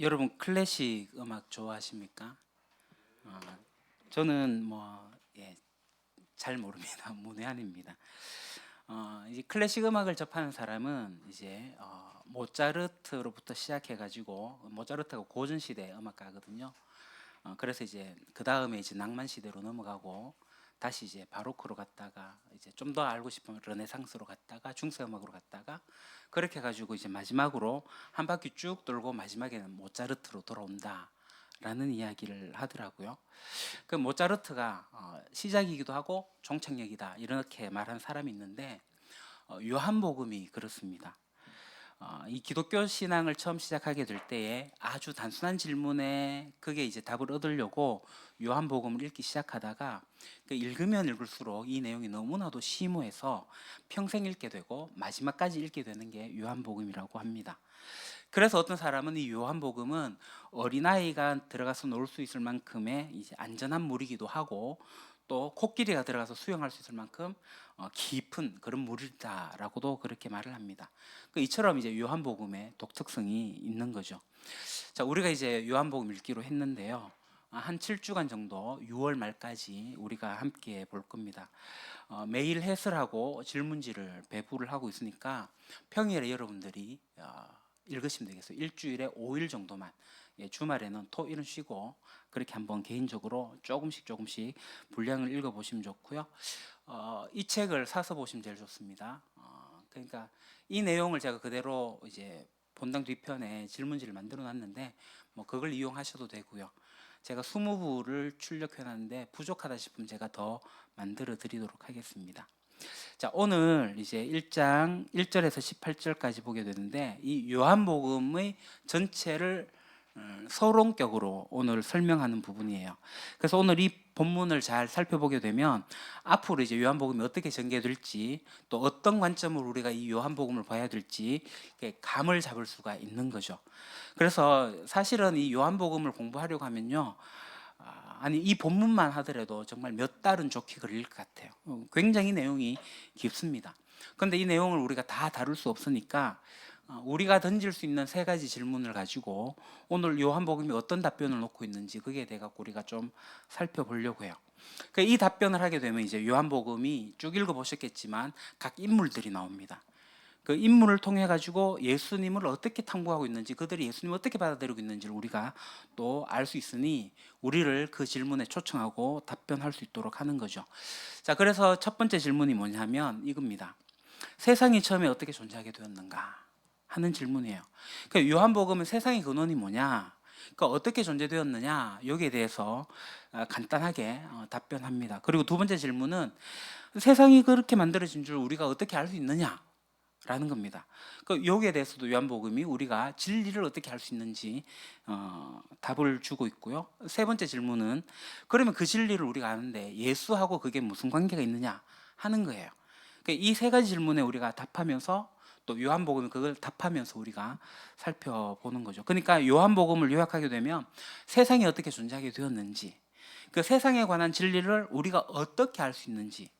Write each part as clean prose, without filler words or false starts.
여러분 클래식 음악 좋아하십니까? 어, 저는 잘 모릅니다. 문외한입니다. 이제 클래식 음악을 접하는 사람은 이제 모차르트로부터 시작해가지고 모차르트가 고전 시대 음악가거든요. 그래서 이제 그 다음에 이제 낭만 시대로 넘어가고 다시 이제 바로크로 갔다가 이제 좀 더 알고 싶으면 르네상스로 갔다가 중세 음악으로 갔다가 그렇게 해가지고 이제 마지막으로 한 바퀴 쭉 돌고 마지막에는 모차르트로 돌아온다라는 이야기를 하더라고요. 그 모차르트가 시작이기도 하고 종착역이다 이렇게 말한 사람이 있는데 요한복음이 그렇습니다. 이 기독교 신앙을 처음 시작하게 될 때에 아주 단순한 질문에 그게 이제 답을 얻으려고 요한복음을 읽기 시작하다가 그 읽으면 읽을수록 이 내용이 너무나도 심오해서 평생 읽게 되고 마지막까지 읽게 되는 게 요한복음이라고 합니다. 그래서 어떤 사람은 이 요한복음은 어린아이가 들어가서 놀 수 있을 만큼의 이제 안전한 물이기도 하고 또 코끼리가 들어가서 수영할 수 있을 만큼 깊은 그런 물이다라고도 그렇게 말을 합니다. 이처럼 이제 요한복음의 독특성이 있는 거죠. 자, 우리가 이제 요한복음 읽기로 했는데요. 한 7주간 정도 6월 말까지 우리가 함께 볼 겁니다. 매일 해설하고 질문지를 배부를 하고 있으니까 평일에 여러분들이 읽으시면 되겠어요. 일주일에 5일 정도만. 주말에는 토일은 쉬고 그렇게 한번 개인적으로 조금씩 분량을 읽어보시면 좋고요. 이 책을 사서 보시면 제일 좋습니다. 그러니까 이 내용을 제가 그대로 이제 본당 뒤편에 질문지를 만들어 놨는데 뭐 그걸 이용하셔도 되고요. 제가 20부를 출력해 놨는데 부족하다 싶으면 제가 더 만들어 드리도록 하겠습니다. 자, 오늘 이제 1장 1절에서 18절까지 보게 되는데 이 요한복음의 전체를 서론격으로 오늘 설명하는 부분이에요. 그래서 오늘 이 본문을 잘 살펴보게 되면 앞으로 이제 요한복음이 어떻게 전개될지 또 어떤 관점으로 우리가 이 요한복음을 봐야 될지 감을 잡을 수가 있는 거죠. 그래서 사실은 이 요한복음을 공부하려고 하면요, 아니 이 본문만 하더라도 정말 몇 달은 좋게 걸릴 것 같아요. 굉장히 내용이 깊습니다. 그런데 이 내용을 우리가 다 다룰 수 없으니까 우리가 던질 수 있는 세 가지 질문을 가지고 오늘 요한복음이 어떤 답변을 놓고 있는지 그게 돼 갖고 우리가 좀 살펴보려고 해요. 이 답변을 하게 되면 이제 요한복음이 쭉 읽어보셨겠지만 각 인물들이 나옵니다. 그 인물을 통해 가지고 예수님을 어떻게 탐구하고 있는지, 그들이 예수님을 어떻게 받아들이고 있는지를 우리가 또 알 수 있으니 우리를 그 질문에 초청하고 답변할 수 있도록 하는 거죠. 자, 그래서 첫 번째 질문이 뭐냐면 이겁니다. 세상이 처음에 어떻게 존재하게 되었는가 하는 질문이에요. 그러니까 요한복음은 세상의 근원이 뭐냐, 그러니까 어떻게 존재되었느냐, 여기에 대해서 간단하게 답변합니다. 그리고 두 번째 질문은 세상이 그렇게 만들어진 줄 우리가 어떻게 알 수 있느냐 라는 겁니다. 여기에 대해서도 요한복음이 우리가 진리를 어떻게 알 수 있는지 답을 주고 있고요. 세 번째 질문은 그러면 그 진리를 우리가 아는데 예수하고 그게 무슨 관계가 있느냐 하는 거예요. 이 세 가지 질문에 우리가 답하면서 또 요한복음이 그걸 답하면서 우리가 살펴보는 거죠. 그러니까 요한복음을 요약하게 되면 세상이 어떻게 존재하게 되었는지, 그 세상에 관한 진리를 우리가 어떻게 알 수 있는지,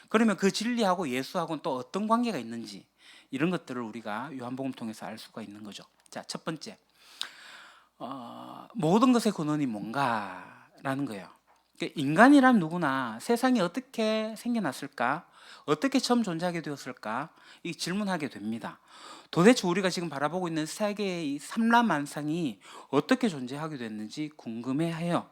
그러면 그 진리하고 예수하고는 또 어떤 관계가 있는지, 이런 것들을 우리가 요한복음 통해서 알 수가 있는 거죠. 자, 첫 번째, 모든 것의 근원이 뭔가라는 거예요. 인간이란 누구나 세상이 어떻게 생겨났을까, 어떻게 처음 존재하게 되었을까, 이 질문하게 됩니다. 도대체 우리가 지금 바라보고 있는 세계의 삼라만상이 어떻게 존재하게 됐는지 궁금해해요.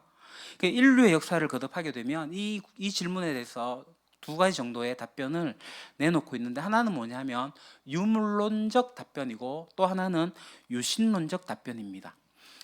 인류의 역사를 거듭하게 되면 이 질문에 대해서 두 가지 정도의 답변을 내놓고 있는데, 하나는 뭐냐면 유물론적 답변이고 또 하나는 유신론적 답변입니다.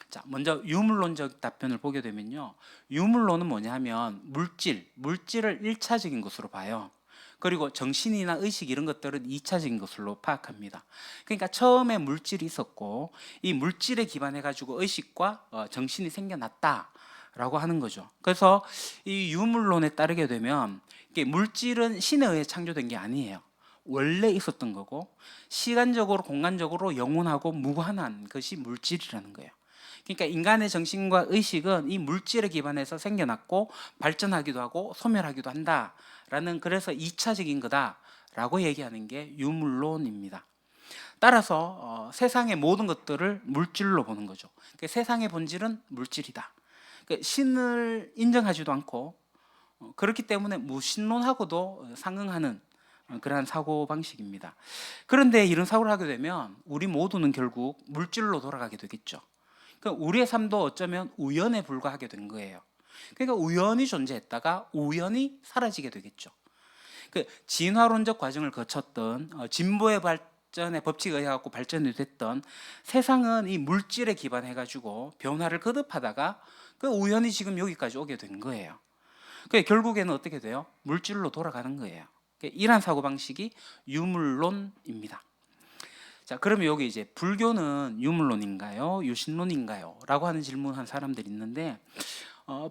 자, 먼저 유물론적 답변을 보게 되면요, 유물론은 뭐냐면 물질을 1차적인 것으로 봐요. 그리고 정신이나 의식 이런 것들은 2차적인 것으로 파악합니다. 그러니까 처음에 물질이 있었고 이 물질에 기반해 가지고 의식과 정신이 생겨났다 라고 하는 거죠. 그래서 이 유물론에 따르게 되면 물질은 신에 의해 창조된 게 아니에요. 원래 있었던 거고 시간적으로 공간적으로 영원하고 무한한 것이 물질이라는 거예요. 그러니까 인간의 정신과 의식은 이 물질에 기반해서 생겨났고 발전하기도 하고 소멸하기도 한다라는, 그래서 2차적인 거다라고 얘기하는 게 유물론입니다. 따라서 세상의 모든 것들을 물질로 보는 거죠. 그러니까 세상의 본질은 물질이다. 그러니까 신을 인정하지도 않고 그렇기 때문에 무신론하고도 상응하는 그러한 사고 방식입니다. 그런데 이런 사고를 하게 되면 우리 모두는 결국 물질로 돌아가게 되겠죠. 그러니까 우리의 삶도 어쩌면 우연에 불과하게 된 거예요. 그러니까 우연히 존재했다가 우연히 사라지게 되겠죠. 그 진화론적 과정을 거쳤던 진보의 발전의 법칙에 의해 갖고 발전이 됐던 세상은 이 물질에 기반해 가지고 변화를 거듭하다가 그 우연히 지금 여기까지 오게 된 거예요. 그 결국에는 어떻게 돼요? 물질로 돌아가는 거예요. 이러한 사고 방식이 유물론입니다. 자, 그러면 여기 이제 불교는 유물론인가요? 유신론인가요? 라고 하는 질문한 사람들이 있는데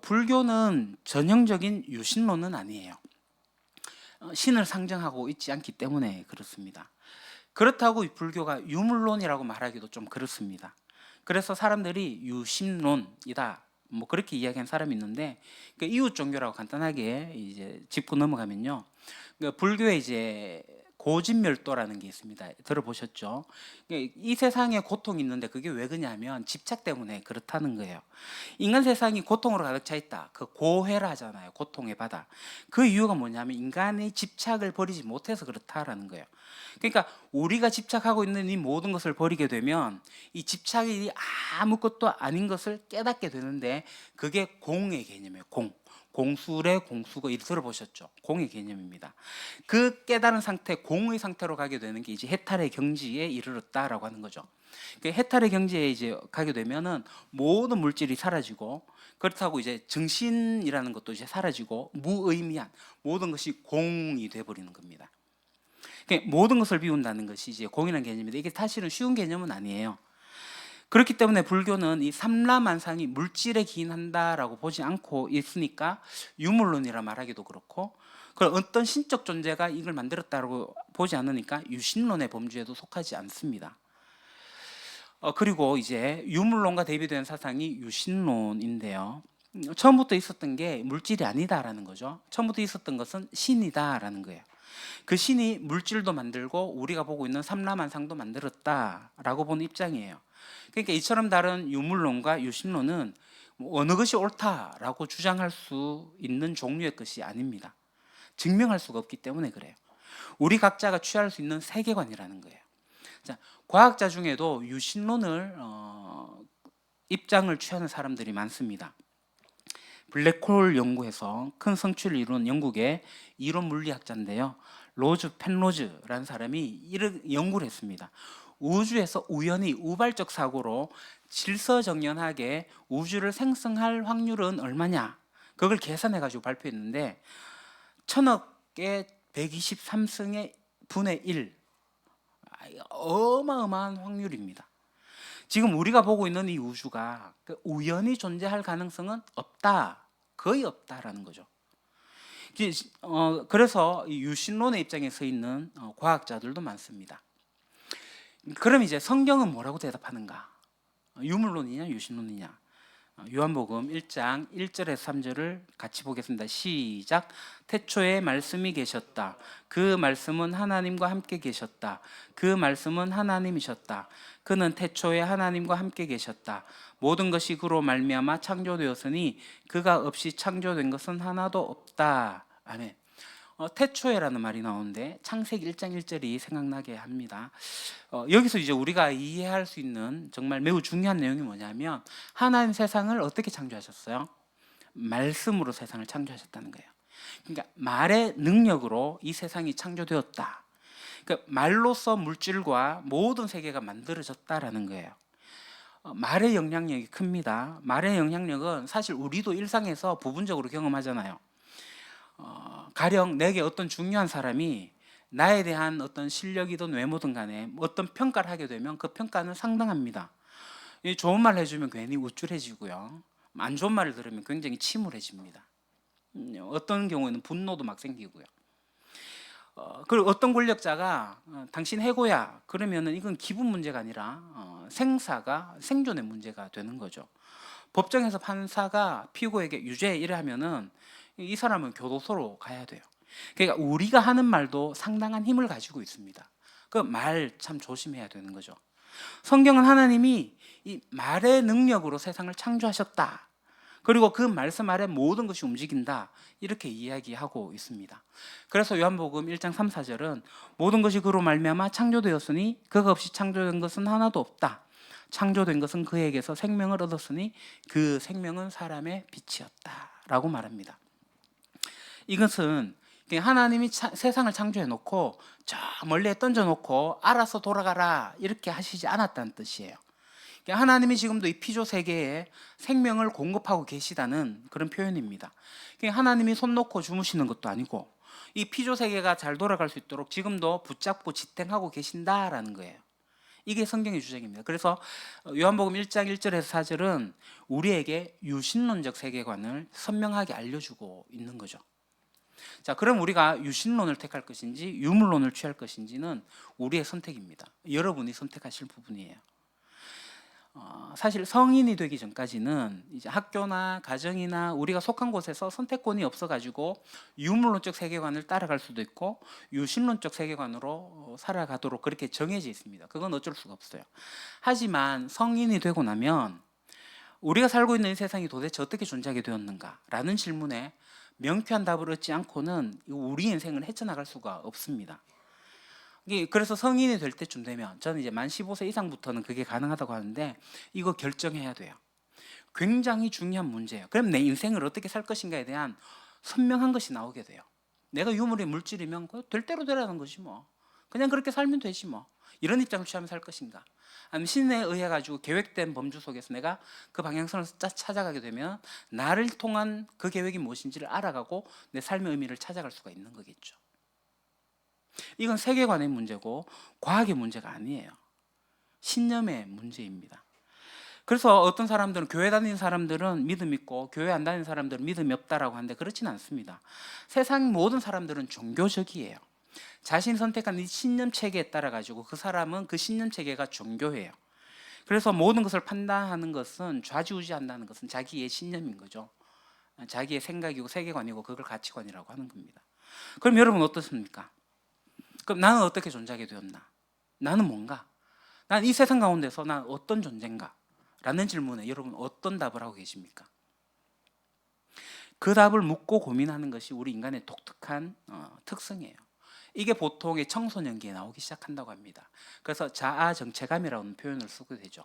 불교는 전형적인 유신론은 아니에요. 신을 상정하고 있지 않기 때문에 그렇습니다. 그렇다고 불교가 유물론이라고 말하기도 좀 그렇습니다. 그래서 사람들이 유심론이다 뭐 그렇게 이야기한 사람이 있는데 그 이웃 종교라고 간단하게 이제 짚고 넘어가면요. 그러니까 불교에 이제 고진멸도라는 게 있습니다. 들어보셨죠? 이 세상에 고통이 있는데 그게 왜 그러냐면 집착 때문에 그렇다는 거예요. 인간 세상이 고통으로 가득 차 있다. 그 고해라 하잖아요. 고통의 바다. 그 이유가 뭐냐면 인간의 집착을 버리지 못해서 그렇다라는 거예요. 그러니까 우리가 집착하고 있는 이 모든 것을 버리게 되면 이 집착이 아무것도 아닌 것을 깨닫게 되는데 그게 공의 개념이에요. 공술의 공수거 이 들어보셨죠? 공의 개념입니다. 그 깨달은 상태, 공의 상태로 가게 되는 게 이제 해탈의 경지에 이르렀다라고 하는 거죠. 그 해탈의 경지에 이제 가게 되면은 모든 물질이 사라지고 그렇다고 이제 정신이라는 것도 이제 사라지고 무의미한 모든 것이 공이 돼 버리는 겁니다. 그러니까 모든 것을 비운다는 것이 이제 공이라는 개념인데 이게 사실은 쉬운 개념은 아니에요. 그렇기 때문에 불교는 이 삼라만상이 물질에 기인한다라고 보지 않고 있으니까 유물론이라 말하기도 그렇고 어떤 신적 존재가 이걸 만들었다고 보지 않으니까 유신론의 범주에도 속하지 않습니다. 그리고 이제 유물론과 대비되는 사상이 유신론인데요. 처음부터 있었던 게 물질이 아니다라는 거죠. 처음부터 있었던 것은 신이다라는 거예요. 그 신이 물질도 만들고 우리가 보고 있는 삼라만상도 만들었다라고 보는 입장이에요. 그러니까 이처럼 다른 유물론과 유신론은 어느 것이 옳다라고 주장할 수 있는 종류의 것이 아닙니다. 증명할 수가 없기 때문에 그래요. 우리 각자가 취할 수 있는 세계관이라는 거예요. 자, 과학자 중에도 유신론을 입장을 취하는 사람들이 많습니다. 블랙홀 연구에서 큰 성취를 이룬 영국의 이론 물리학자인데요. 로즈 펜로즈라는 사람이 이런 연구를 했습니다. 우주에서 우연히 우발적 사고로 질서정연하게 우주를 생성할 확률은 얼마냐? 그걸 계산해 가지고 발표했는데 1000억의 123승의 분의 1 어마어마한 확률입니다. 지금 우리가 보고 있는 이 우주가 우연히 존재할 가능성은 없다. 거의 없다라는 거죠. 그래서 유신론의 입장에 서 있는 과학자들도 많습니다. 그럼 이제 성경은 뭐라고 대답하는가? 유물론이냐 유신론이냐? 요한복음 1장 1절에서 3절을 같이 보겠습니다. 시작. 태초에 말씀이 계셨다. 그 말씀은 하나님과 함께 계셨다. 그 말씀은 하나님이셨다. 그는 태초에 하나님과 함께 계셨다. 모든 것이 그로 말미암아 창조되었으니 그가 없이 창조된 것은 하나도 없다. 아멘. 태초에라는 말이 나오는데 창세기 1장 1절이 생각나게 합니다. 여기서 이제 우리가 이해할 수 있는 정말 매우 중요한 내용이 뭐냐면 하나님 세상을 어떻게 창조하셨어요? 말씀으로 세상을 창조하셨다는 거예요. 그러니까 말의 능력으로 이 세상이 창조되었다. 그러니까 말로서 물질과 모든 세계가 만들어졌다라는 거예요. 말의 영향력이 큽니다. 말의 영향력은 사실 우리도 일상에서 부분적으로 경험하잖아요. 가령 내게 어떤 중요한 사람이 나에 대한 어떤 실력이든 외모든 간에 어떤 평가를 하게 되면 그 평가는 상당합니다. 좋은 말을 해주면 괜히 우쭐해지고요. 안 좋은 말을 들으면 굉장히 침울해집니다. 어떤 경우에는 분노도 막 생기고요. 그리고 어떤 권력자가 당신 해고야 그러면은 이건 기분 문제가 아니라 생존의 문제가 되는 거죠. 법정에서 판사가 피고에게 유죄 이래 하면은 이 사람은 교도소로 가야 돼요. 그러니까 우리가 하는 말도 상당한 힘을 가지고 있습니다. 그 말 참 조심해야 되는 거죠. 성경은 하나님이 이 말의 능력으로 세상을 창조하셨다. 그리고 그 말씀 아래 모든 것이 움직인다. 이렇게 이야기하고 있습니다. 그래서 요한복음 1장 3, 4절은 모든 것이 그로 말미암아 창조되었으니 그가 없이 창조된 것은 하나도 없다. 창조된 것은 그에게서 생명을 얻었으니 그 생명은 사람의 빛이었다. 라고 말합니다. 이것은 하나님이 세상을 창조해 놓고 저 멀리에 던져 놓고 알아서 돌아가라 이렇게 하시지 않았다는 뜻이에요. 하나님이 지금도 이 피조 세계에 생명을 공급하고 계시다는 그런 표현입니다. 하나님이 손 놓고 주무시는 것도 아니고 이 피조 세계가 잘 돌아갈 수 있도록 지금도 붙잡고 지탱하고 계신다라는 거예요. 이게 성경의 주장입니다. 그래서 요한복음 1장 1절에서 4절은 우리에게 유신론적 세계관을 선명하게 알려주고 있는 거죠. 자, 그럼 우리가 유신론을 택할 것인지 유물론을 취할 것인지는 우리의 선택입니다. 여러분이 선택하실 부분이에요. 사실 성인이 되기 전까지는 이제 학교나 가정이나 우리가 속한 곳에서 선택권이 없어가지고 유물론적 세계관을 따라갈 수도 있고 유신론적 세계관으로 살아가도록 그렇게 정해져 있습니다. 그건 어쩔 수가 없어요. 하지만 성인이 되고 나면 우리가 살고 있는 이 세상이 도대체 어떻게 존재하게 되었는가라는 질문에 명쾌한 답을 얻지 않고는 우리 인생을 헤쳐나갈 수가 없습니다. 그래서 성인이 될 때쯤 되면 저는 이제 만 15세 이상부터는 그게 가능하다고 하는데 이거 결정해야 돼요. 굉장히 중요한 문제예요. 그럼 내 인생을 어떻게 살 것인가에 대한 선명한 것이 나오게 돼요. 내가 유물의 물질이면 될 대로 되라는 것이 뭐 그냥 그렇게 살면 되지 뭐 이런 입장을 취하면 살 것인가, 아니면 신에 의해 가지고 계획된 범주 속에서 내가 그 방향성을 찾아가게 되면 나를 통한 그 계획이 무엇인지를 알아가고 내 삶의 의미를 찾아갈 수가 있는 거겠죠. 이건 세계관의 문제고 과학의 문제가 아니에요. 신념의 문제입니다. 그래서 어떤 사람들은, 교회 다니는 사람들은 믿음 있고 교회 안 다니는 사람들은 믿음이 없다라고 하는데 그렇지는 않습니다. 세상 모든 사람들은 종교적이에요. 자신이 선택한 이 신념 체계에 따라 가지고 그 사람은 그 신념 체계가 종교예요. 그래서 모든 것을 판단하는 것은, 좌지우지한다는 것은 자기의 신념인 거죠. 자기의 생각이고 세계관이고 그걸 가치관이라고 하는 겁니다. 그럼 여러분 어떻습니까? 그럼 나는 어떻게 존재하게 되었나? 나는 뭔가? 난 이 세상 가운데서 난 어떤 존재인가? 라는 질문에 여러분 어떤 답을 하고 계십니까? 그 답을 묻고 고민하는 것이 우리 인간의 독특한 특성이에요. 이게 보통의 청소년기에 나오기 시작한다고 합니다. 그래서 자아정체감이라는 표현을 쓰게 되죠.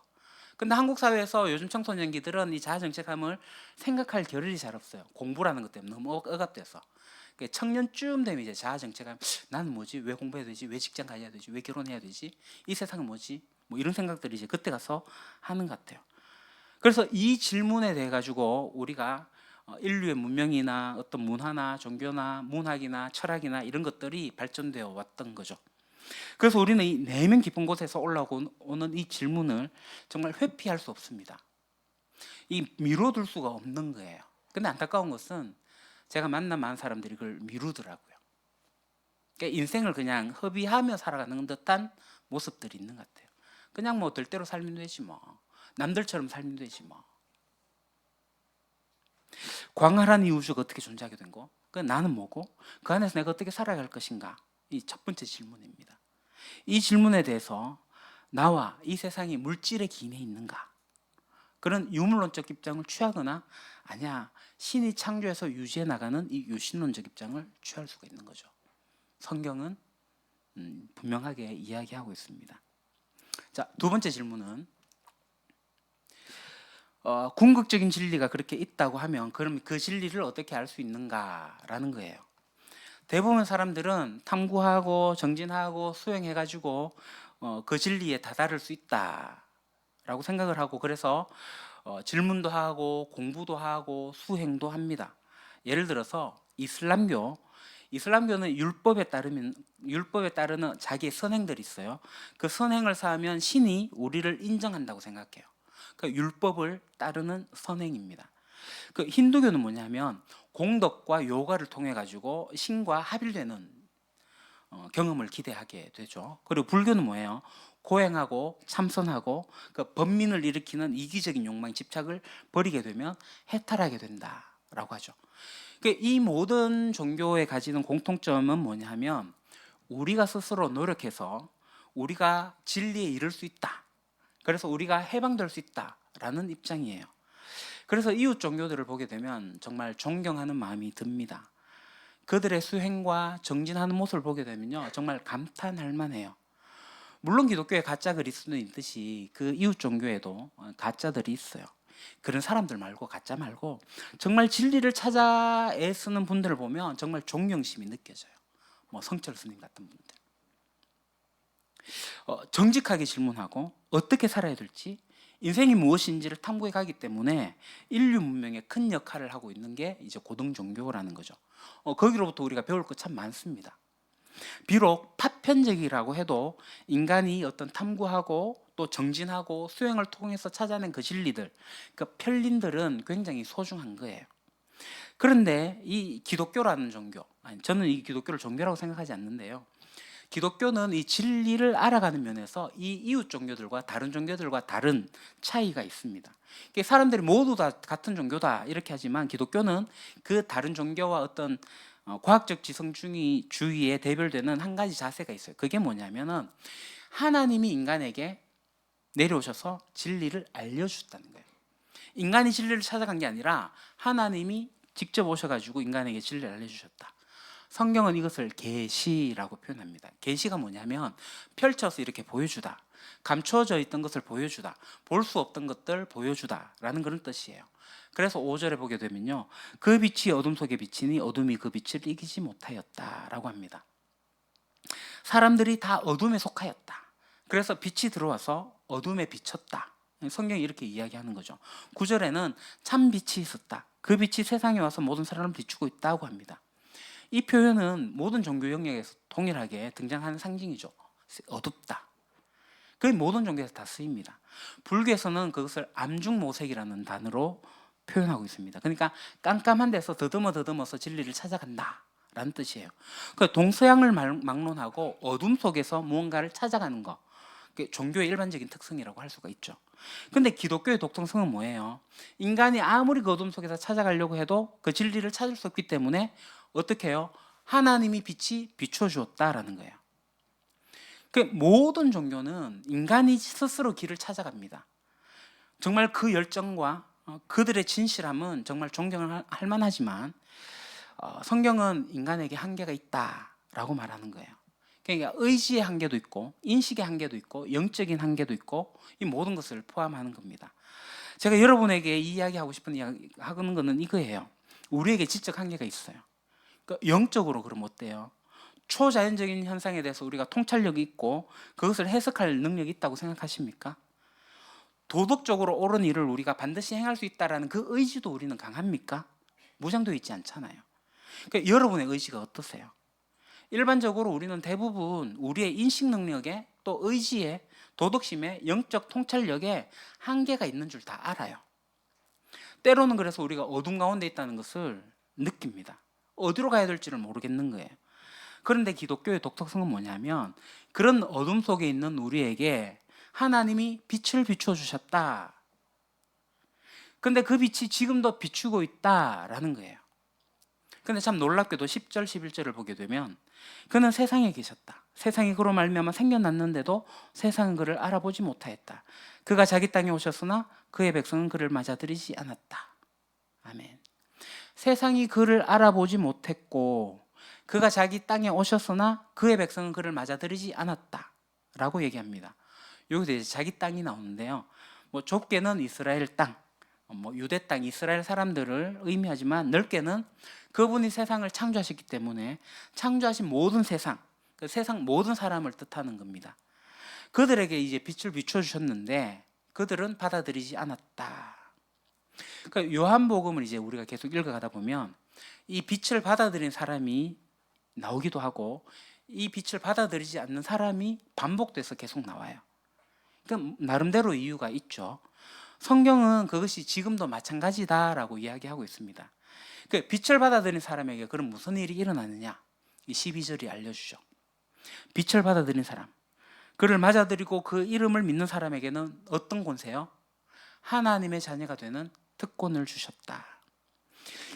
근데 한국 사회에서 요즘 청소년기들은 이 자아정체감을 생각할 겨를이 잘 없어요. 공부라는 것 때문에 너무 억압돼서. 청년쯤 되면 이제 자아정체감, 나는 뭐지? 왜 공부해야 되지? 왜 직장 가야 되지? 왜 결혼해야 되지? 이 세상은 뭐지? 뭐 이런 생각들이 이제 그때 가서 하는 것 같아요. 그래서 이 질문에 대해 가지고 우리가 인류의 문명이나 어떤 문화나 종교나 문학이나 철학이나 이런 것들이 발전되어 왔던 거죠. 그래서 우리는 이 내면 깊은 곳에서 올라오는 이 질문을 정말 회피할 수 없습니다. 이 미뤄둘 수가 없는 거예요. 근데 안타까운 것은 제가 만난 많은 사람들이 그걸 미루더라고요. 그러니까 인생을 그냥 허비하며 살아가는 듯한 모습들이 있는 것 같아요. 그냥 뭐 될 대로 살면 되지 뭐, 남들처럼 살면 되지 뭐. 광활한 이 우주가 어떻게 존재하게 된 거? 그 나는 뭐고? 그 안에서 내가 어떻게 살아갈 것인가? 이 첫 번째 질문입니다. 이 질문에 대해서 나와 이 세상이 물질의 기인에 있는가? 그런 유물론적 입장을 취하거나, 아니야, 신이 창조해서 유지해 나가는 이 유신론적 입장을 취할 수가 있는 거죠. 성경은 분명하게 이야기하고 있습니다. 자, 두 번째 질문은 궁극적인 진리가 그렇게 있다고 하면 그럼 그 진리를 어떻게 알 수 있는가라는 거예요. 대부분 사람들은 탐구하고 정진하고 수행해가지고 그 진리에 다다를 수 있다라고 생각을 하고, 그래서 질문도 하고 공부도 하고 수행도 합니다. 예를 들어서 이슬람교는 율법에 따르는 자기의 선행들이 있어요. 그 선행을 쌓으면 신이 우리를 인정한다고 생각해요. 그 율법을 따르는 선행입니다. 그 힌두교는 뭐냐면 공덕과 요가를 통해 가지고 신과 합일되는 경험을 기대하게 되죠. 그리고 불교는 뭐예요? 고행하고 참선하고 그 번민을 일으키는 이기적인 욕망, 집착을 버리게 되면 해탈하게 된다라고 하죠. 이 모든 종교에 가지는 공통점은 뭐냐면 우리가 스스로 노력해서 우리가 진리에 이를 수 있다. 그래서 우리가 해방될 수 있다라는 입장이에요. 그래서 이웃 종교들을 보게 되면 정말 존경하는 마음이 듭니다. 그들의 수행과 정진하는 모습을 보게 되면요, 정말 감탄할 만해요. 물론 기독교에 가짜 그리스도는 있듯이 그 이웃 종교에도 가짜들이 있어요. 그런 사람들 말고, 가짜 말고 정말 진리를 찾아 애쓰는 분들을 보면 정말 존경심이 느껴져요. 뭐 성철 스님 같은 분들. 정직하게 질문하고 어떻게 살아야 될지, 인생이 무엇인지를 탐구해 가기 때문에 인류 문명에 큰 역할을 하고 있는 게 이제 고등 종교라는 거죠. 거기로부터 우리가 배울 것 참 많습니다. 비록 파편적이라고 해도 인간이 어떤 탐구하고 또 정진하고 수행을 통해서 찾아낸 그 진리들, 그 편린들은 굉장히 소중한 거예요. 그런데 이 기독교라는 종교, 저는 이 기독교를 종교라고 생각하지 않는데요, 기독교는 이 진리를 알아가는 면에서 이 이웃 종교들과 다른 종교들과 다른 차이가 있습니다. 사람들이 모두 다 같은 종교다 이렇게 하지만, 기독교는 그 다른 종교와 어떤 과학적 지성주의에 대별되는 한 가지 자세가 있어요. 그게 뭐냐면은 하나님이 인간에게 내려오셔서 진리를 알려주셨다는 거예요. 인간이 진리를 찾아간 게 아니라 하나님이 직접 오셔가지고 인간에게 진리를 알려주셨다. 성경은 이것을 계시라고 표현합니다. 계시가 뭐냐면 펼쳐서 이렇게 보여주다, 감추어져 있던 것을 보여주다, 볼 수 없던 것들 보여주다 라는 그런 뜻이에요. 그래서 5절에 보게 되면요, 그 빛이 어둠 속에 비치니 어둠이 그 빛을 이기지 못하였다라고 합니다. 사람들이 다 어둠에 속하였다. 그래서 빛이 들어와서 어둠에 비쳤다. 성경이 이렇게 이야기하는 거죠. 9절에는 참 빛이 있었다. 그 빛이 세상에 와서 모든 사람을 비추고 있다고 합니다. 이 표현은 모든 종교 영역에서 동일하게 등장하는 상징이죠. 어둡다. 그게 모든 종교에서 다 쓰입니다. 불교에서는 그것을 암중모색이라는 단어로 표현하고 있습니다. 그러니까 깜깜한 데서 더듬어서 진리를 찾아간다 라는 뜻이에요. 그 동서양을 막론하고 어둠 속에서 무언가를 찾아가는 것, 그게 종교의 일반적인 특성이라고 할 수가 있죠. 근데 기독교의 독특성은 뭐예요? 인간이 아무리 그 어둠 속에서 찾아가려고 해도 그 진리를 찾을 수 없기 때문에 어떻게 해요? 하나님이 빛이 비춰주었다라는 거예요. 그 모든 종교는 인간이 스스로 길을 찾아갑니다. 정말 그 열정과 그들의 진실함은 정말 존경을 할 만하지만, 성경은 인간에게 한계가 있다라고 말하는 거예요. 그러니까 의지의 한계도 있고 인식의 한계도 있고 영적인 한계도 있고, 이 모든 것을 포함하는 겁니다. 제가 여러분에게 이야기하고 싶은 하는 거는 이거예요. 우리에게 지적 한계가 있어요. 그러니까 영적으로 그럼 어때요? 초자연적인 현상에 대해서 우리가 통찰력이 있고 그것을 해석할 능력이 있다고 생각하십니까? 도덕적으로 옳은 일을 우리가 반드시 행할 수 있다는 그 의지도 우리는 강합니까? 무장되어 있지 않잖아요. 그러니까 여러분의 의지가 어떠세요? 일반적으로 우리는 대부분 우리의 인식 능력에, 또 의지에, 도덕심에, 영적 통찰력에 한계가 있는 줄 다 알아요. 때로는 그래서 우리가 어둠 가운데 있다는 것을 느낍니다. 어디로 가야 될지를 모르겠는 거예요. 그런데 기독교의 독특성은 뭐냐면, 그런 어둠 속에 있는 우리에게 하나님이 빛을 비춰주셨다. 근데 그 빛이 지금도 비추고 있다라는 거예요. 근데 참 놀랍게도 10절 11절을 보게 되면, 그는 세상에 계셨다. 세상이 그로 말미암아 생겨났는데도 세상은 그를 알아보지 못하였다. 그가 자기 땅에 오셨으나 그의 백성은 그를 맞아들이지 않았다. 아멘. 세상이 그를 알아보지 못했고 그가 자기 땅에 오셨으나 그의 백성은 그를 맞아들이지 않았다 라고 얘기합니다. 여기서 이제 자기 땅이 나오는데요, 뭐 좁게는 이스라엘 땅, 뭐 유대 땅, 이스라엘 사람들을 의미하지만 넓게는 그분이 세상을 창조하셨기 때문에 창조하신 모든 세상, 그 세상 모든 사람을 뜻하는 겁니다. 그들에게 이제 빛을 비춰주셨는데 그들은 받아들이지 않았다. 그러니까 요한복음을 이제 우리가 계속 읽어가다 보면 이 빛을 받아들인 사람이 나오기도 하고 이 빛을 받아들이지 않는 사람이 반복돼서 계속 나와요. 그러니까 나름대로 이유가 있죠. 성경은 그것이 지금도 마찬가지다라고 이야기하고 있습니다. 그 빛을 받아들인 사람에게 그럼 무슨 일이 일어나느냐? 이 12절이 알려주죠. 빛을 받아들인 사람, 그를 맞아들이고 그 이름을 믿는 사람에게는 어떤 권세요? 하나님의 자녀가 되는 특권을 주셨다.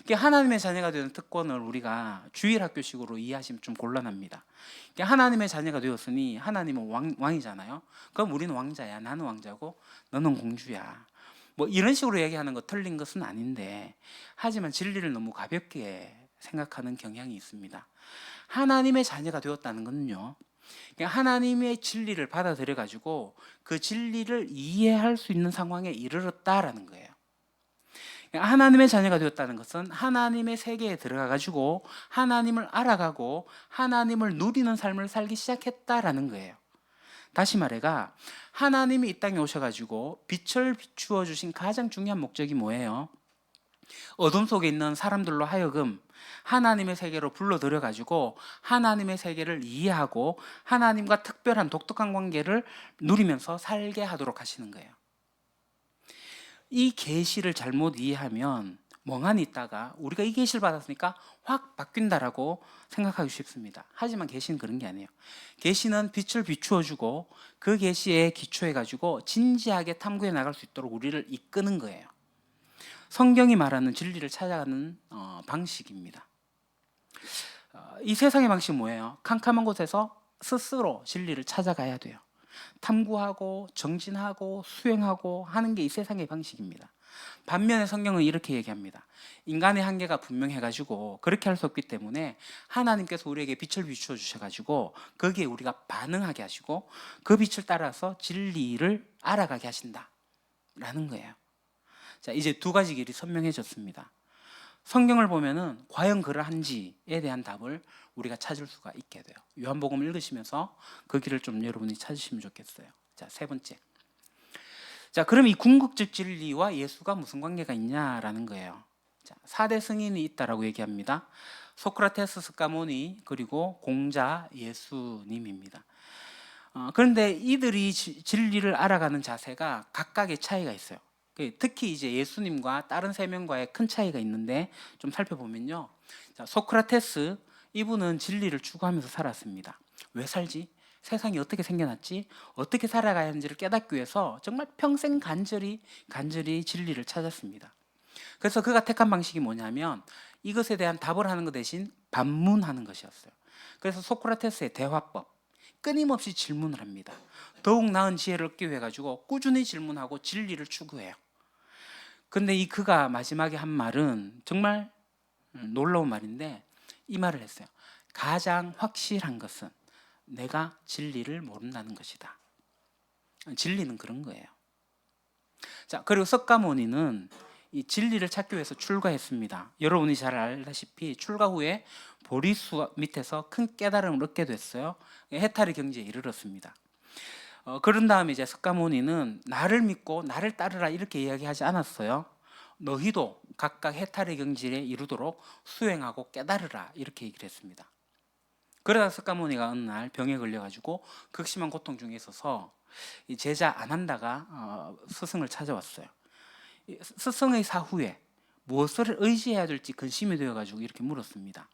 이게 하나님의 자녀가 되는 특권을 우리가 주일학교식으로 이해하시면 좀 곤란합니다. 이게 하나님의 자녀가 되었으니 하나님은 왕이잖아요. 그럼 우리는 왕자야. 나는 왕자고 너는 공주야. 뭐 이런 식으로 얘기하는 거 틀린 것은 아닌데, 하지만 진리를 너무 가볍게 생각하는 경향이 있습니다. 하나님의 자녀가 되었다는 것은요, 그러니까 하나님의 진리를 받아들여 가지고 그 진리를 이해할 수 있는 상황에 이르렀다라는 거예요. 그러니까 하나님의 자녀가 되었다는 것은 하나님의 세계에 들어가 가지고 하나님을 알아가고 하나님을 누리는 삶을 살기 시작했다라는 거예요. 다시 말해가 하나님이 이 땅에 오셔가지고 빛을 비추어 주신 가장 중요한 목적이 뭐예요? 어둠 속에 있는 사람들로 하여금 하나님의 세계로 불러들여 가지고 하나님의 세계를 이해하고 하나님과 특별한 독특한 관계를 누리면서 살게 하도록 하시는 거예요. 이 계시를 잘못 이해하면 멍하니 있다가 우리가 이 계시를 받았으니까 확 바뀐다라고 생각하기 쉽습니다. 하지만 계시는 그런 게 아니에요. 계시는 빛을 비추어주고 그 계시에 기초해가지고 진지하게 탐구해 나갈 수 있도록 우리를 이끄는 거예요. 성경이 말하는 진리를 찾아가는 방식입니다. 이 세상의 방식은 뭐예요? 캄캄한 곳에서 스스로 진리를 찾아가야 돼요. 탐구하고 정진하고 수행하고 하는 게 이 세상의 방식입니다. 반면에 성경은 이렇게 얘기합니다. 인간의 한계가 분명해가지고 그렇게 할 수 없기 때문에 하나님께서 우리에게 빛을 비추어 주셔가지고 거기에 우리가 반응하게 하시고 그 빛을 따라서 진리를 알아가게 하신다라는 거예요. 자, 이제 두 가지 길이 선명해졌습니다. 성경을 보면은 과연 그러한지에 대한 답을 우리가 찾을 수가 있게 돼요. 요한복음 읽으시면서 그 길을 좀 여러분이 찾으시면 좋겠어요. 자, 세 번째. 자, 그럼 이 궁극적 진리와 예수가 무슨 관계가 있냐라는 거예요. 자, 4대 승인이 있다라고 얘기합니다. 소크라테스, 스가모니, 그리고 공자 예수님입니다. 그런데 이들이 진리를 알아가는 자세가 각각의 차이가 있어요. 특히 이제 예수님과 다른 세 명과의 큰 차이가 있는데 좀 살펴보면요. 자, 소크라테스, 이분은 진리를 추구하면서 살았습니다. 왜 살지? 세상이 어떻게 생겨났지? 어떻게 살아가야 하는지를 깨닫기 위해서 정말 평생 간절히 진리를 찾았습니다. 그래서 그가 택한 방식이 뭐냐면 이것에 대한 답을 하는 것 대신 반문하는 것이었어요. 그래서 소크라테스의 대화법, 끊임없이 질문을 합니다. 더욱 나은 지혜를 얻기 위해 가지고 꾸준히 질문하고 진리를 추구해요. 근데 이 그가 마지막에 한 말은 정말 놀라운 말인데 이 말을 했어요. 가장 확실한 것은 내가 진리를 모른다는 것이다. 진리는 그런 거예요. 자, 그리고 석가모니는 이 진리를 찾기 위해서 출가했습니다. 여러분이 잘 알다시피 출가 후에 보리수 밑에서 큰 깨달음을 얻게 됐어요. 해탈의 경지에 이르렀습니다. 그런 다음에 이제 석가모니는 나를 믿고 나를 따르라 이렇게 이야기하지 않았어요. 너희도 각각 해탈의 경지에 이르도록 수행하고 깨달으라 이렇게 얘기를 했습니다. 그러다 석가모니가 어느 날 병에 걸려가지고 극심한 고통 중에 있어서 제자 아난다가 스승을 찾아왔어요. 스승의 사후에 무엇을 의지해야 될지 근심이 되어가지고 이렇게 물었습니다.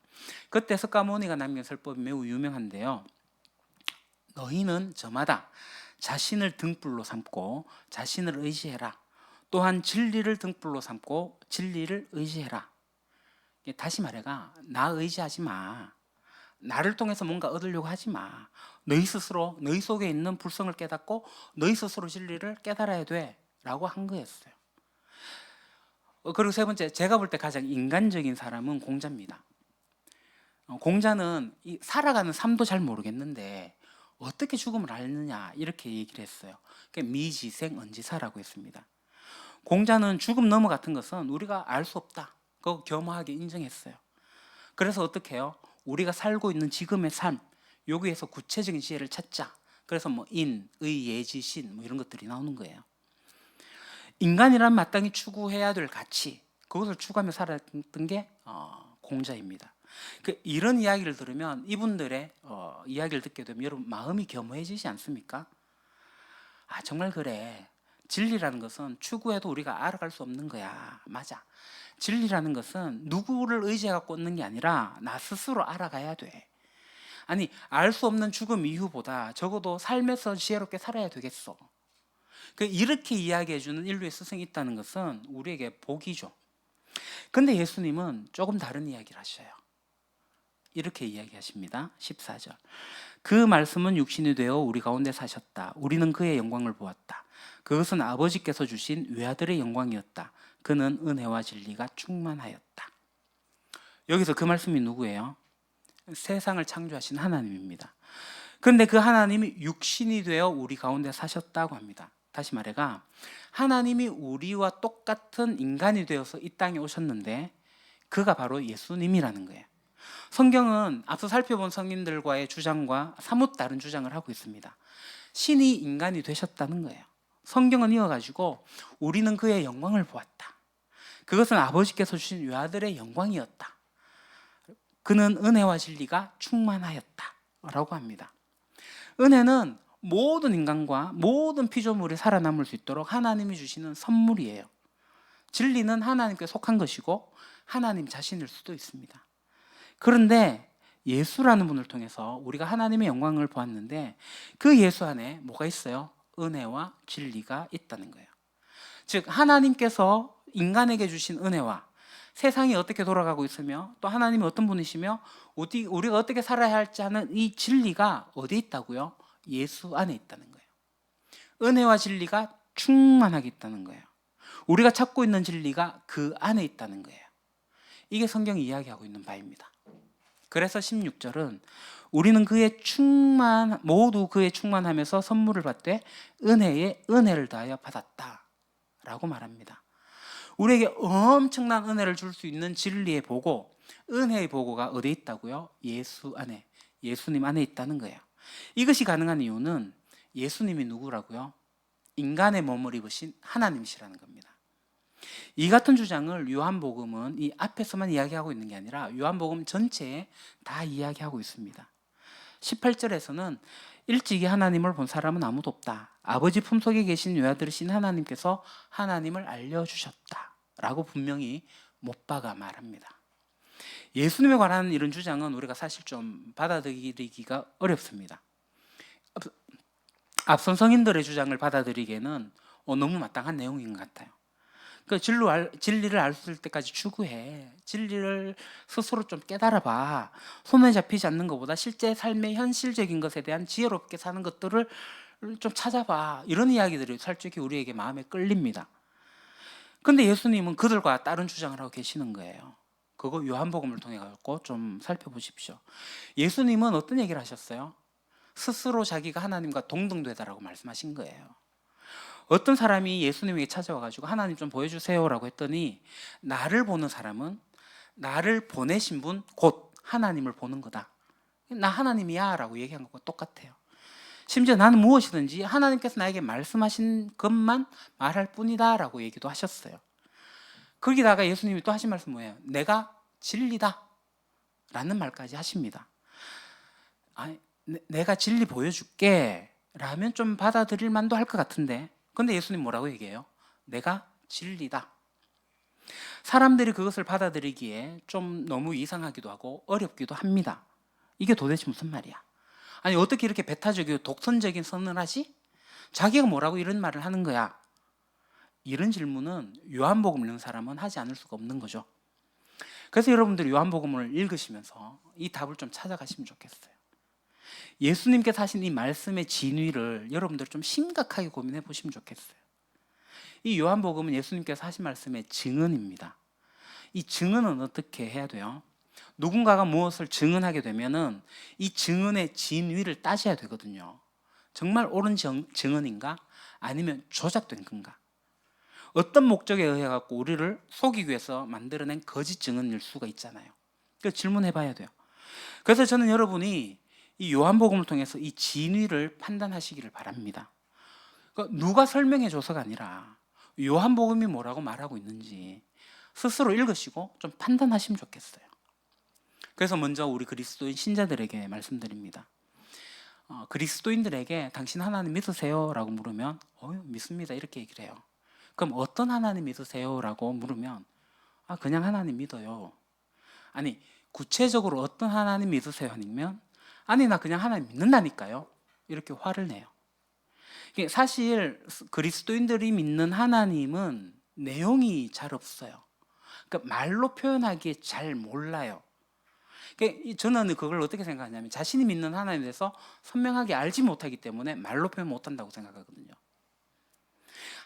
그때 석가모니가 남긴 설법이 매우 유명한데요. 너희는 저마다 자신을 등불로 삼고 자신을 의지해라. 또한 진리를 등불로 삼고 진리를 의지해라. 다시 말해가 나 의지하지 마. 나를 통해서 뭔가 얻으려고 하지 마. 너희 스스로 너희 속에 있는 불성을 깨닫고 너희 스스로 진리를 깨달아야 돼 라고 한 거였어요. 그리고 세 번째, 제가 볼 때 가장 인간적인 사람은 공자입니다. 공자는 살아가는 삶도 잘 모르겠는데 어떻게 죽음을 알느냐 이렇게 얘기를 했어요. 미지생 언지사라고 했습니다. 공자는 죽음 너머 같은 것은 우리가 알 수 없다. 그거 겸허하게 인정했어요. 그래서 어떻게 해요? 우리가 살고 있는 지금의 삶, 여기에서 구체적인 지혜를 찾자. 그래서 뭐 인, 의, 예지, 신 뭐 이런 것들이 나오는 거예요. 인간이란 마땅히 추구해야 될 가치, 그것을 추구하며 살았던 게 공자입니다. 이런 이야기를 들으면 이분들의 이야기를 듣게 되면 여러분 마음이 겸허해지지 않습니까? 아, 정말 그래. 진리라는 것은 추구해도 우리가 알아갈 수 없는 거야. 맞아. 진리라는 것은 누구를 의지해갖고 얻는 게 아니라 나 스스로 알아가야 돼. 아니, 알 수 없는 죽음 이후보다 적어도 삶에서 지혜롭게 살아야 되겠어. 이렇게 이야기해주는 인류의 스승이 있다는 것은 우리에게 복이죠. 근데 예수님은 조금 다른 이야기를 하셔요. 이렇게 이야기하십니다. 14절. 그 말씀은 육신이 되어 우리 가운데 사셨다. 우리는 그의 영광을 보았다. 그것은 아버지께서 주신 외아들의 영광이었다. 그는 은혜와 진리가 충만하였다. 여기서 그 말씀이 누구예요? 세상을 창조하신 하나님입니다. 그런데 그 하나님이 육신이 되어 우리 가운데 사셨다고 합니다. 다시 말해가 하나님이 우리와 똑같은 인간이 되어서 이 땅에 오셨는데 그가 바로 예수님이라는 거예요. 성경은 앞서 살펴본 성인들과의 주장과 사뭇 다른 주장을 하고 있습니다. 신이 인간이 되셨다는 거예요. 성경은 이어가지고 우리는 그의 영광을 보았다. 그것은 아버지께서 주신 외아들의 영광이었다. 그는 은혜와 진리가 충만하였다 라고 합니다. 은혜는 모든 인간과 모든 피조물이 살아남을 수 있도록 하나님이 주시는 선물이에요. 진리는 하나님께 속한 것이고 하나님 자신일 수도 있습니다. 그런데 예수라는 분을 통해서 우리가 하나님의 영광을 보았는데 그 예수 안에 뭐가 있어요? 은혜와 진리가 있다는 거예요. 즉 하나님께서 인간에게 주신 은혜와 세상이 어떻게 돌아가고 있으며 또 하나님이 어떤 분이시며 우리가 어떻게 살아야 할지 하는 이 진리가 어디에 있다고요? 예수 안에 있다는 거예요. 은혜와 진리가 충만하게 있다는 거예요. 우리가 찾고 있는 진리가 그 안에 있다는 거예요. 이게 성경이 이야기하고 있는 바입니다. 그래서 16절은 우리는 모두 그의 충만함에서 선물을 받되 은혜에 은혜를 더하여 받았다 라고 말합니다. 우리에게 엄청난 은혜를 줄 수 있는 진리의 보고, 은혜의 보고가 어디에 있다고요? 예수 안에, 예수님 안에 있다는 거예요. 이것이 가능한 이유는 예수님이 누구라고요? 인간의 몸을 입으신 하나님이시라는 겁니다. 이 같은 주장을 요한복음은 이 앞에서만 이야기하고 있는 게 아니라 요한복음 전체에 다 이야기하고 있습니다. 18절에서는 일찍이 하나님을 본 사람은 아무도 없다. 아버지 품속에 계신 외아들이신 하나님께서 하나님을 알려주셨다 라고 분명히 못 박아 말합니다. 예수님에 관한 이런 주장은 우리가 사실 좀 받아들이기가 어렵습니다. 앞선 성인들의 주장을 받아들이기에는 너무 마땅한 내용인 것 같아요. 그 진리를 알 수 있을 때까지 추구해. 진리를 스스로 좀 깨달아봐. 손에 잡히지 않는 것보다 실제 삶의 현실적인 것에 대한 지혜롭게 사는 것들을 좀 찾아봐. 이런 이야기들이 솔직히 우리에게 마음에 끌립니다. 근데 예수님은 그들과 다른 주장을 하고 계시는 거예요. 그거 요한복음을 통해 갖고 좀 살펴보십시오. 예수님은 어떤 얘기를 하셨어요? 스스로 자기가 하나님과 동등되다라고 말씀하신 거예요. 어떤 사람이 예수님에게 찾아와가지고 하나님 좀 보여주세요라고 했더니 나를 보는 사람은 나를 보내신 분 곧 하나님을 보는 거다. 나 하나님이야 라고 얘기한 것과 똑같아요. 심지어 나는 무엇이든지 하나님께서 나에게 말씀하신 것만 말할 뿐이다 라고 얘기도 하셨어요. 거기다가 예수님이 또 하신 말씀 뭐예요? 내가 진리다 라는 말까지 하십니다. 아니, 내가 진리 보여줄게 라면 좀 받아들일 만도 할 것 같은데, 근데 예수님 뭐라고 얘기해요? 내가 진리다. 사람들이 그것을 받아들이기에 좀 너무 이상하기도 하고 어렵기도 합니다. 이게 도대체 무슨 말이야? 아니 어떻게 이렇게 배타적이고 독선적인 선언을 하지? 자기가 뭐라고 이런 말을 하는 거야? 이런 질문은 요한복음을 읽는 사람은 하지 않을 수가 없는 거죠. 그래서 여러분들이 요한복음을 읽으시면서 이 답을 좀 찾아가시면 좋겠어요. 예수님께서 하신 이 말씀의 진위를 여러분들 좀 심각하게 고민해 보시면 좋겠어요. 이 요한복음은 예수님께서 하신 말씀의 증언입니다. 이 증언은 어떻게 해야 돼요? 누군가가 무엇을 증언하게 되면은 이 증언의 진위를 따져야 되거든요. 정말 옳은 증언인가? 아니면 조작된 건가? 어떤 목적에 의해 갖고 우리를 속이기 위해서 만들어낸 거짓 증언일 수가 있잖아요. 그래서 질문해 봐야 돼요. 그래서 저는 여러분이 이 요한복음을 통해서 이 진위를 판단하시기를 바랍니다. 누가 설명해 줘서가 아니라 요한복음이 뭐라고 말하고 있는지 스스로 읽으시고 좀 판단하시면 좋겠어요. 그래서 먼저 우리 그리스도인 신자들에게 말씀드립니다. 그리스도인들에게 당신 하나님 믿으세요? 라고 물으면 믿습니다 이렇게 얘기를 해요. 그럼 어떤 하나님 믿으세요? 라고 물으면 그냥 하나님 믿어요. 아니 구체적으로 어떤 하나님 믿으세요? 아니면 아니 나 그냥 하나님 믿는다니까요. 이렇게 화를 내요. 사실 그리스도인들이 믿는 하나님은 내용이 잘 없어요. 그러니까 말로 표현하기에 잘 몰라요. 그러니까 저는 그걸 어떻게 생각하냐면 자신이 믿는 하나님에 대해서 선명하게 알지 못하기 때문에 말로 표현 못한다고 생각하거든요.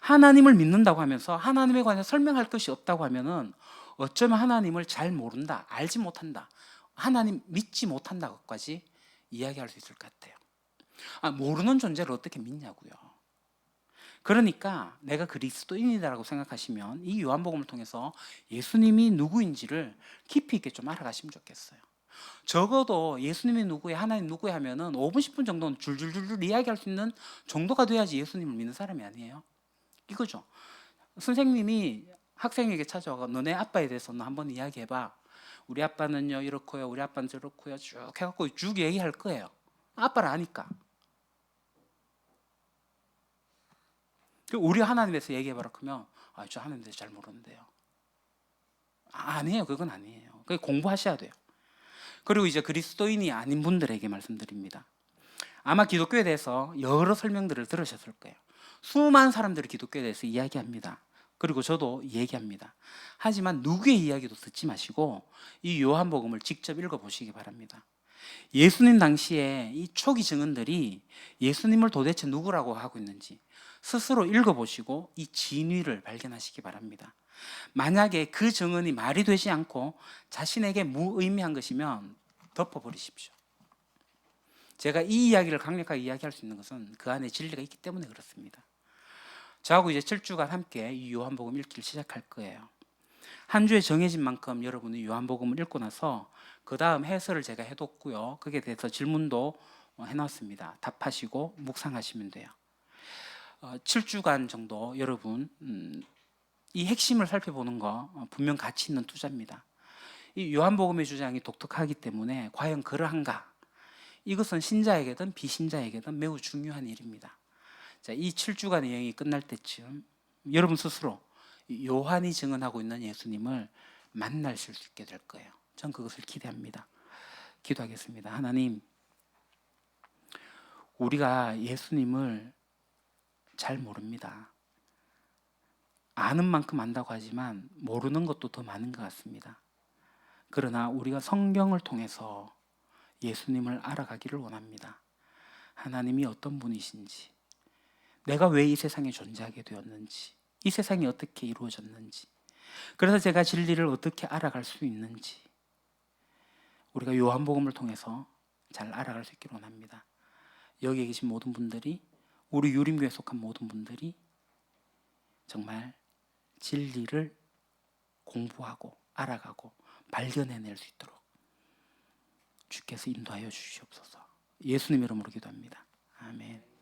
하나님을 믿는다고 하면서 하나님에 관해 설명할 것이 없다고 하면은 어쩌면 하나님을 잘 모른다, 알지 못한다, 하나님 믿지 못한다고까지 이야기할 수 있을 것 같아요. 모르는 존재를 어떻게 믿냐고요. 그러니까 내가 그리스도인이다라고 생각하시면 이 요한복음을 통해서 예수님이 누구인지를 깊이 있게 좀 알아가시면 좋겠어요. 적어도 예수님이 누구야, 하나님 누구야 하면은 5분 10분 정도는 줄줄줄줄 이야기할 수 있는 정도가 돼야지 예수님을 믿는 사람이 아니에요. 이거죠. 선생님이 학생에게 찾아와서 너네 아빠에 대해서 너 한번 이야기해봐. 우리 아빠는요 이렇고요, 우리 아빠는 저렇고요, 쭉 해갖고 쭉 얘기할 거예요. 아빠를 아니까. 우리 하나님에 대해서 얘기해봐라 그러면 저 하나님에 대해서 잘 모르는데요. 아니에요. 그건 아니에요. 그게 공부하셔야 돼요. 그리고 이제 그리스도인이 아닌 분들에게 말씀드립니다. 아마 기독교에 대해서 여러 설명들을 들으셨을 거예요. 수많은 사람들이 기독교에 대해서 이야기합니다. 그리고 저도 얘기합니다. 하지만 누구의 이야기도 듣지 마시고 이 요한복음을 직접 읽어보시기 바랍니다. 예수님 당시에 이 초기 증언들이 예수님을 도대체 누구라고 하고 있는지 스스로 읽어보시고 이 진위를 발견하시기 바랍니다. 만약에 그 증언이 말이 되지 않고 자신에게 무의미한 것이면 덮어버리십시오. 제가 이 이야기를 강력하게 이야기할 수 있는 것은 그 안에 진리가 있기 때문에 그렇습니다. 저하고 이제 7주간 함께 이 요한복음 읽기를 시작할 거예요. 한 주에 정해진 만큼 여러분이 요한복음을 읽고 나서 그 다음 해설을 제가 해뒀고요. 거기에 대해서 질문도 해놨습니다. 답하시고 묵상하시면 돼요. 7주간 정도 여러분 이 핵심을 살펴보는 거 분명 가치 있는 투자입니다. 이 요한복음의 주장이 독특하기 때문에 과연 그러한가? 이것은 신자에게든 비신자에게든 매우 중요한 일입니다. 자, 이 7주간의 여행이 끝날 때쯤 여러분 스스로 요한이 증언하고 있는 예수님을 만나실 수 있게 될 거예요. 전 그것을 기대합니다. 기도하겠습니다. 하나님, 우리가 예수님을 잘 모릅니다. 아는 만큼 안다고 하지만 모르는 것도 더 많은 것 같습니다. 그러나 우리가 성경을 통해서 예수님을 알아가기를 원합니다. 하나님이 어떤 분이신지, 내가 왜 이 세상에 존재하게 되었는지, 이 세상이 어떻게 이루어졌는지, 그래서 제가 진리를 어떻게 알아갈 수 있는지 우리가 요한복음을 통해서 잘 알아갈 수 있기를 원합니다. 여기에 계신 모든 분들이, 우리 유림교에 속한 모든 분들이 정말 진리를 공부하고 알아가고 발견해낼 수 있도록 주께서 인도하여 주시옵소서. 예수님 이름으로 기도합니다. 아멘.